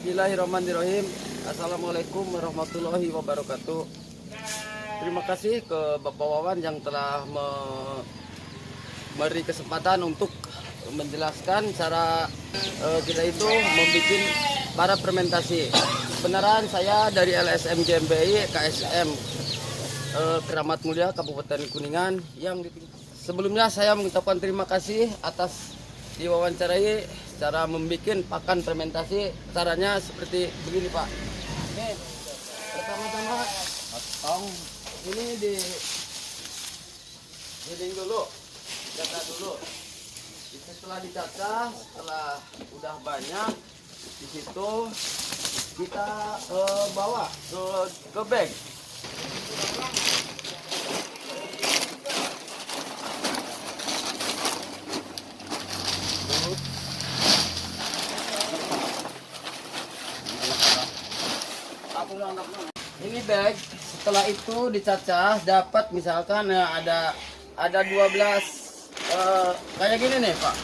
Bismillahirrahmanirrahim. Assalamualaikum warahmatullahi wabarakatuh. Terima kasih ke Bapak Wawan yang telah memberi kesempatan untuk menjelaskan cara kita itu membuat para fermentasi. Beneran saya dari LSM GmbI KSM Keramat Mulia Kabupaten Kuningan yang sebelumnya saya mengucapkan terima kasih atas diwawancarai cara membuat pakan fermentasi. Caranya seperti begini, Pak. Ini pertama-tama potong ini di giling dulu, cacah dulu. Setelah dicacah, setelah udah banyak, di situ kita bawa ke bag. Ini bag, setelah itu dicacah dapat misalkan ada 12 kayak gini nih, Pak.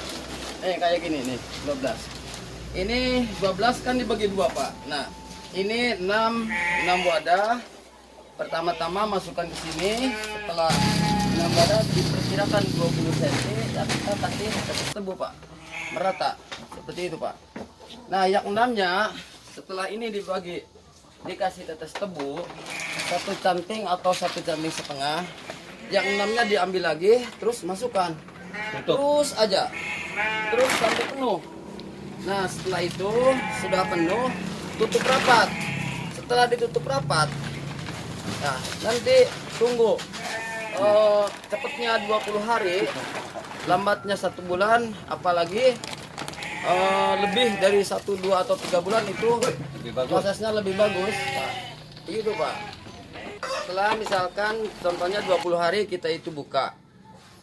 Kayak gini nih, 12. Ini 12 kan dibagi dua, Pak. Nah, ini 6 wadah. Pertama-tama masukkan ke sini, setelah 6 wadah diperkirakan 20 cm, kita kasih tetes tebu, Pak. Merata. Seperti itu, Pak. Nah, yang 6-nya setelah ini dikasih tetes tebu 1 canting atau 1 canting setengah, yang 6-nya diambil lagi, terus masukkan terus aja, terus sampai penuh. Nah, setelah itu sudah penuh, tutup rapat. Setelah ditutup rapat, nah nanti tunggu cepatnya 20 hari, lambatnya 1 bulan, apalagi lebih dari 1, 2 atau 3 bulan itu prosesnya lebih bagus, Pak. Itu, Pak. Setelah misalkan contohnya 20 hari kita itu buka,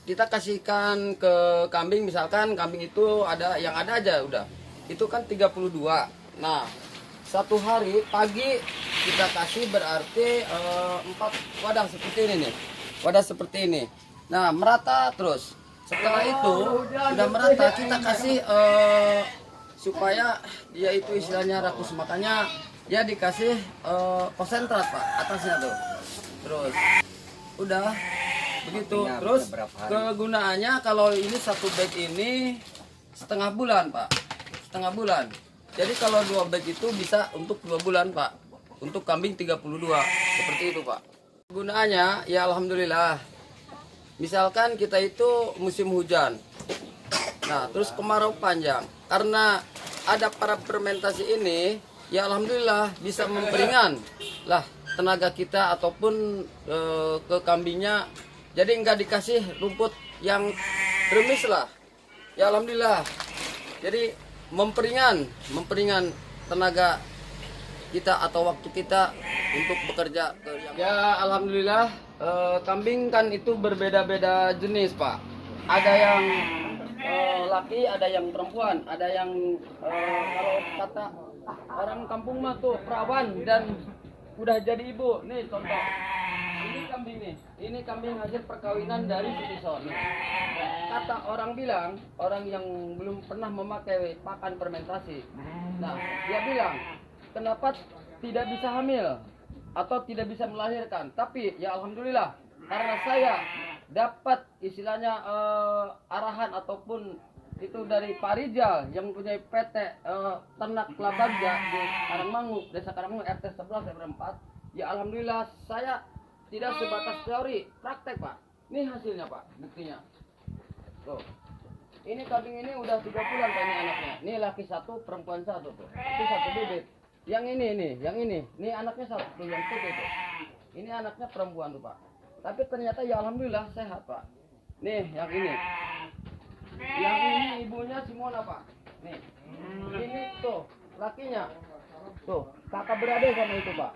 kita kasihkan ke kambing, misalkan kambing itu ada yang ada aja udah itu kan 32. Nah, 1 hari pagi kita kasih berarti 4 wadah seperti ini nih, wadah seperti ini. Nah, merata terus. Setelah itu udah merata, kita kasih supaya dia itu istilahnya rakus, makanya ya dikasih konsentrat, Pak, atasnya tuh. Terus udah begitu. Terus kegunaannya kalau ini 1 bag ini setengah bulan, Pak, setengah bulan. Jadi kalau 2 bag itu bisa untuk 2 bulan, Pak, untuk kambing 32 seperti itu, Pak. Kegunaannya ya alhamdulillah, misalkan kita itu musim hujan, nah terus kemarau panjang, karena ada para fermentasi ini, ya alhamdulillah bisa memperingan lah tenaga kita ataupun ke kambingnya. Jadi nggak dikasih rumput yang remis lah, ya alhamdulillah. Jadi memperingan tenaga kita atau waktu kita untuk bekerja ya alhamdulillah. Kambing kan itu berbeda-beda jenis, Pak. Ada yang laki, ada yang perempuan, ada yang kalau kata orang kampung mah tuh perawan dan udah jadi ibu. Nih contoh, ini kambing nih, ini kambing hasil perkawinan dari Sutison. Kata orang bilang, orang yang belum pernah memakai pakan fermentasi, nah dia bilang kenapa tidak bisa hamil atau tidak bisa melahirkan. Tapi ya alhamdulillah, karena saya dapat istilahnya arahan ataupun itu dari Pak Rijal yang punya PT Ternak Labagja di Karangmangu, Desa Karangmangu, RT 11 RW 4. Ya alhamdulillah, saya tidak sebatas teori, praktek, Pak. Ini hasilnya, Pak, buktinya. Tuh. Ini kambing ini udah 3 bulan, Pak, ini anaknya. Ini laki 1, perempuan 1 tuh. Itu 1 bibit. Yang ini anaknya 1 yang putih itu. Ini anaknya perempuan tuh, Pak. Tapi ternyata ya alhamdulillah sehat, Pak. Nih, yang ini. Yang ini ibunya Simona, Pak. Nih. Ini tuh lakinya. Tuh, kakak beradik sama itu, Pak.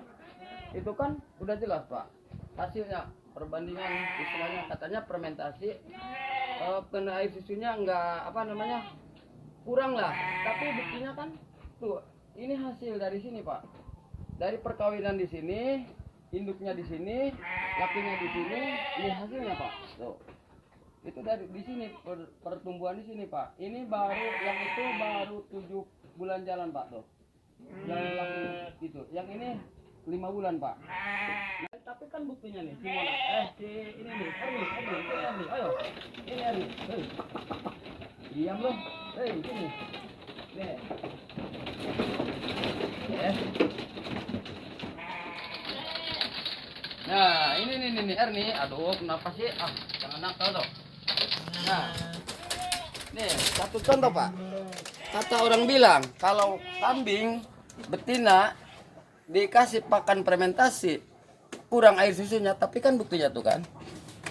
Itu kan udah jelas, Pak. Hasilnya perbandingan istilahnya katanya fermentasi kena air susunya enggak kurang lah. Tapi buktinya kan tuh, ini hasil dari sini, Pak. Dari perkawinan di sini, induknya di sini, lakinya di sini, ini hasilnya, Pak. Tuh. Itu dari di sini pertumbuhan di sini, Pak. Ini baru yang itu baru 7 bulan jalan, Pak, tuh. Yang laki itu, yang ini 5 bulan Pak. Nah, tapi kan buktinya nih, si Mona, si ini nih, Erni, ayo, ini Erni, hei, diam loh, hei, sini, nih, Nah, ini Erni, aduh, kenapa sih? Jangan nakal dong. Nah, nih, satu contoh Pak. Kata orang bilang, kalau kambing betina dikasih pakan fermentasi kurang air susunya, tapi kan buktinya tuh kan.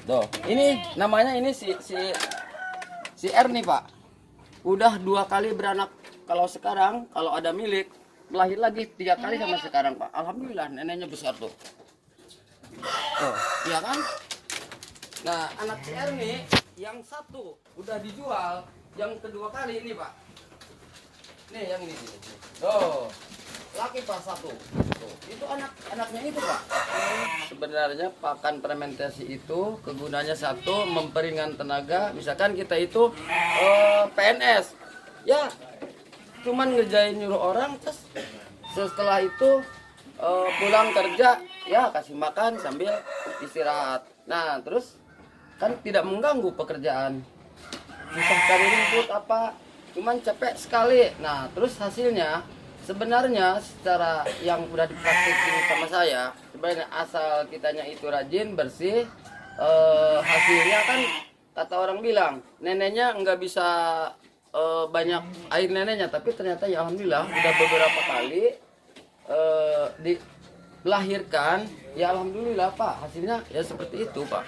Tuh, ini namanya ini si Erni Pak. Udah 2 kali beranak. Kalau sekarang kalau ada milik melahir lagi 3 kali sama sekarang Pak. Alhamdulillah neneknya besar tuh. Tuh, iya kan? Nah, anak si Erni yang satu udah dijual, yang kedua kali ini Pak. Nih yang ini. Tuh, laki Pak satu. Tuh, itu anaknya itu Pak. Sebenarnya pakan fermentasi itu kegunaannya satu, memperingan tenaga. Misalkan kita itu PNS, ya cuman ngerjain nyuruh orang, terus setelah itu pulang kerja, ya kasih makan sambil istirahat. Nah terus kan tidak mengganggu pekerjaan, susah cari rumput apa, cuman capek sekali. Nah terus hasilnya sebenarnya secara yang udah dipraktikin sama saya, sebenarnya asal kitanya itu rajin bersih, hasilnya kan kata orang bilang neneknya nggak bisa banyak air neneknya, tapi ternyata ya alhamdulillah udah beberapa kali dilahirkan, ya alhamdulillah Pak, hasilnya ya seperti itu Pak.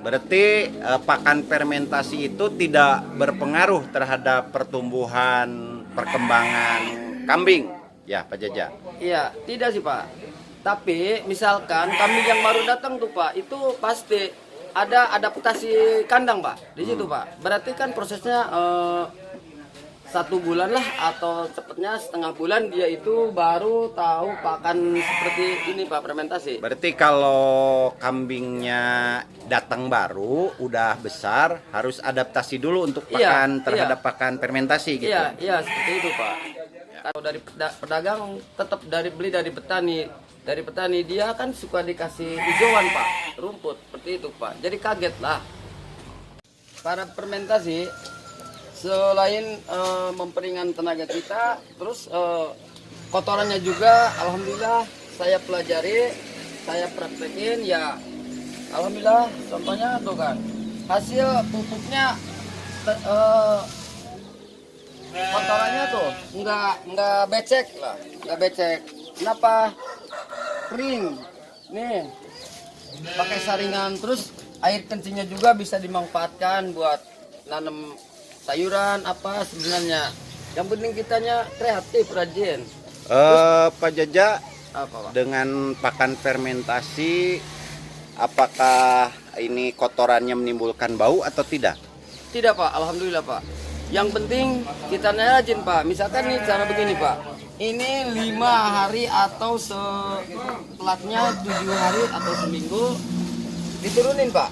Berarti pakan fermentasi itu tidak berpengaruh terhadap pertumbuhan perkembangan kambing, ya Pak Jaja? Iya, tidak sih Pak. Tapi misalkan kambing yang baru datang tuh Pak, itu pasti ada adaptasi kandang Pak di situ Pak. Berarti kan prosesnya 1 bulan lah, atau cepatnya setengah bulan dia itu baru tahu pakan seperti ini Pak, fermentasi. Berarti kalau kambingnya datang baru, udah besar, harus adaptasi dulu untuk pakan terhadap pakan fermentasi gitu. Iya, seperti itu Pak. Kalau dari pedagang tetap beli dari petani. Dari petani dia kan suka dikasih hijauan Pak, rumput seperti itu Pak. Jadi kaget lah. Para fermentasi selain memperingan tenaga kita, terus kotorannya juga alhamdulillah saya pelajari, saya praktekin, ya alhamdulillah. Contohnya tuh kan hasil pupuknya, kotorannya tuh nggak becek lah, nggak becek. Kenapa? Kering nih, pakai saringan. Terus air kencingnya juga bisa dimanfaatkan buat nanam sayuran apa. Sebenarnya yang penting kitanya kreatif, rajin. Pak Jaja, Apa Pak? dengan pakan fermentasi, apakah ini kotorannya menimbulkan bau atau tidak? Tidak Pak, alhamdulillah Pak. Yang penting kita rajin Pak. Misalkan nih cara begini Pak, ini 5 hari atau setelatnya 7 hari atau seminggu diturunin Pak.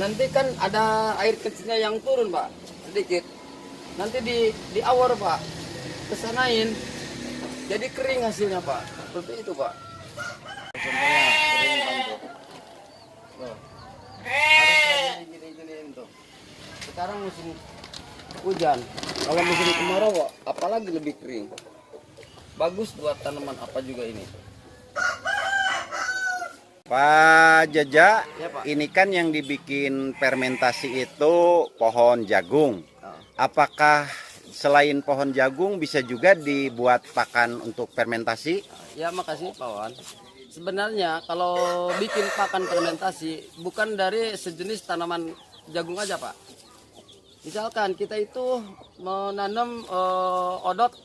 Nanti kan ada air kecilnya yang turun Pak, sedikit. Nanti di awar Pak, kesanain, jadi kering hasilnya Pak. Seperti itu Pak. Contohnya kering bantu. Loh, harus gini tuh. Sekarang musim hujan, kalau musim kemarau kok apalagi lebih kering. Bagus buat tanaman apa juga ini. Pak Jaja, Ya, Pak. ini kan yang dibikin fermentasi itu pohon jagung. Apakah selain pohon jagung bisa juga dibuat pakan untuk fermentasi? Ya makasih Pak Wan. Sebenarnya kalau bikin pakan fermentasi bukan dari sejenis tanaman jagung aja Pak. Misalkan kita itu menanam odot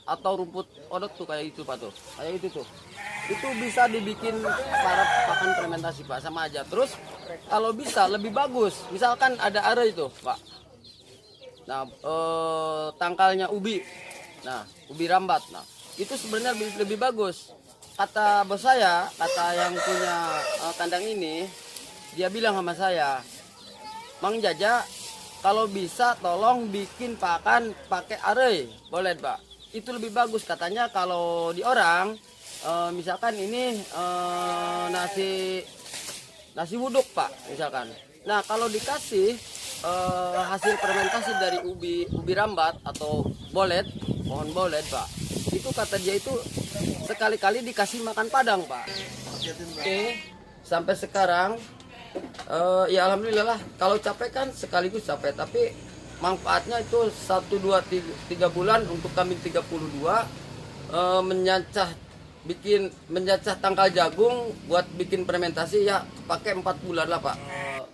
atau rumput odot tuh kayak itu Pak tuh, kayak itu tuh. Itu bisa dibikin para pakan fermentasi Pak, sama aja. Terus kalau bisa lebih bagus, misalkan ada are itu Pak. Nah tangkalnya ubi, nah ubi rambat, nah itu sebenarnya lebih bagus. Kata bos saya, kata yang punya kandang ini, dia bilang sama saya, Mang Jaja, kalau bisa tolong bikin pakan pakai are, boleh Pak. itu lebih bagus katanya. Kalau di orang misalkan ini nasi wuduk Pak misalkan. Nah kalau dikasih hasil fermentasi dari ubi rambat atau bolet, pohon bolet Pak, itu kata dia itu sekali-kali dikasih makan padang Pak. Oke, sampai sekarang ya alhamdulillah lah. Kalau capek kan sekaligus capek, tapi manfaatnya itu 1, 2, 3 bulan untuk kambing 32 menyacah tangkal jagung buat bikin fermentasi ya pakai 4 bulan lah Pak.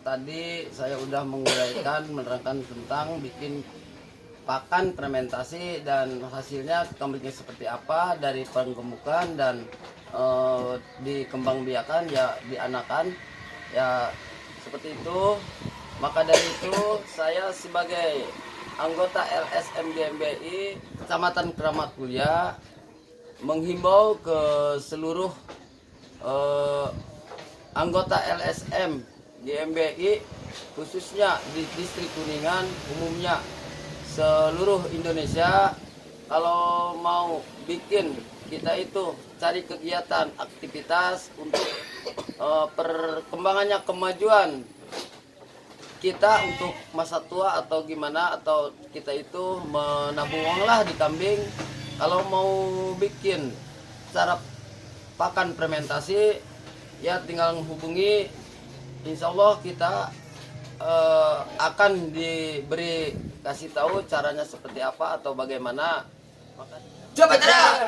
Tadi saya udah menguraikan menerangkan tentang bikin pakan fermentasi dan hasilnya kambingnya seperti apa dari penggemukan dan dikembangbiakan ya dianakan ya seperti itu. Maka dari itu saya sebagai anggota LSM GMBI Kecamatan Keramat Mulia menghimbau ke seluruh anggota LSM GMBI khususnya di distrik Kuningan, umumnya seluruh Indonesia, kalau mau bikin kita itu cari kegiatan aktivitas untuk perkembangannya kemajuan kita untuk masa tua atau gimana, atau kita itu menabung uang lah di kambing. Kalau mau bikin cara pakan fermentasi ya tinggal menghubungi, insya Allah kita akan diberi kasih tahu caranya seperti apa atau bagaimana. Coba cara.